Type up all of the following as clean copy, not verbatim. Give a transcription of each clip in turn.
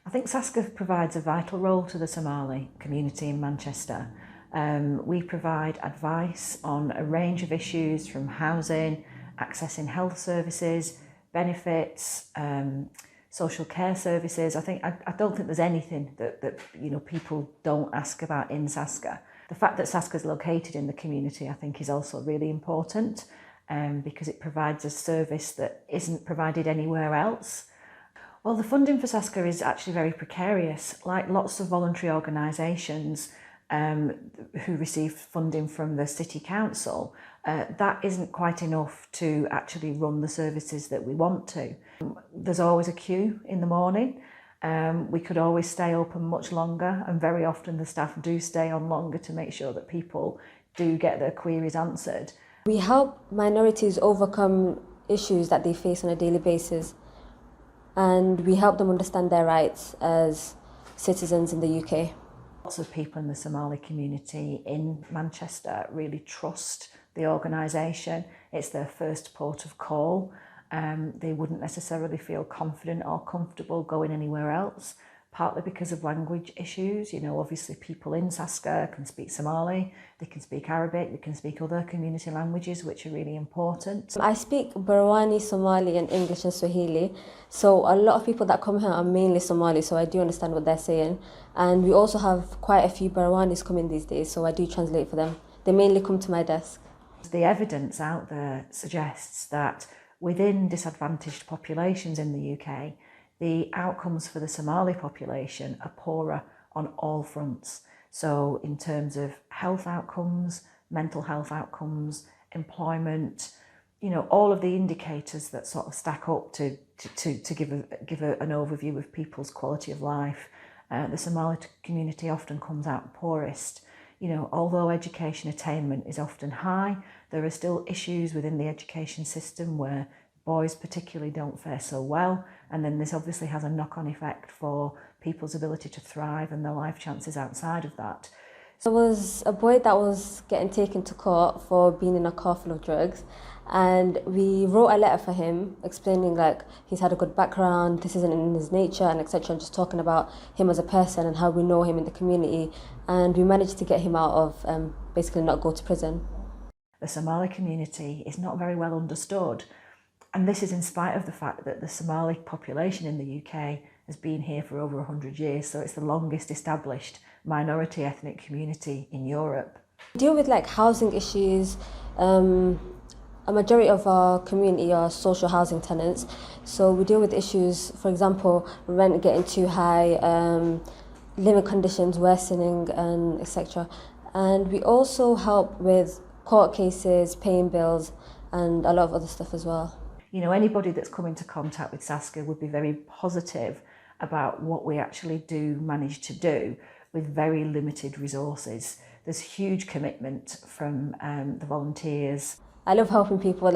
I think Sasca provides a vital role to the Somali community in Manchester. We provide advice on a range of issues from housing, accessing health services, benefits, social care services. I don't think there's anything that people don't ask about in Sasca. The fact that Sasca is located in the community, I think, is also really important because it provides a service that isn't provided anywhere else. Well, the funding for Sasca is actually very precarious. Like lots of voluntary organisations who receive funding from the City Council, that isn't quite enough to actually run the services that we want to. There's always a queue in the morning. We could always stay open much longer, and very often the staff do stay on longer to make sure that people do get their queries answered. We help minorities overcome issues that they face on a daily basis, and we help them understand their rights as citizens in the UK. Lots of people in the Somali community in Manchester really trust the organisation. It's their first port of call. They wouldn't necessarily feel confident or comfortable going anywhere else, partly because of language issues. Obviously people in Sasca can speak Somali, they can speak Arabic, they can speak other community languages which are really important. I speak Barawani, Somali and English and Swahili, so a lot of people that come here are mainly Somali, so I do understand what they're saying. And we also have quite a few Barawanis coming these days, so I do translate for them. They mainly come to my desk. The evidence out there suggests that within disadvantaged populations in the UK, the outcomes for the Somali population are poorer on all fronts. So in terms of health outcomes, mental health outcomes, employment, all of the indicators that sort of stack up to give an overview of people's quality of life, the Somali community often comes out poorest. Although education attainment is often high, there are still issues within the education system where boys particularly don't fare so well, and then this obviously has a knock-on effect for people's ability to thrive and their life chances outside of that. There was a boy that was getting taken to court for being in a car full of drugs, and we wrote a letter for him explaining he's had a good background, this isn't in his nature and etc, and just talking about him as a person and how we know him in the community, and we managed to get him out of basically not go to prison. The Somali community is not very well understood, and this is in spite of the fact that the Somali population in the UK has been here for over 100 years, so it's the longest established minority ethnic community in Europe. We deal with housing issues. A majority of our community are social housing tenants, so we deal with issues, for example, rent getting too high, living conditions worsening, and etc. And we also help with court cases, paying bills, and a lot of other stuff as well. Anybody that's come into contact with Sasca would be very positive about what we actually do manage to do with very limited resources. There's huge commitment from the volunteers. I love helping people.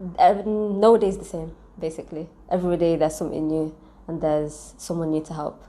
No day's the same, basically. Every day there's something new and there's someone new to help.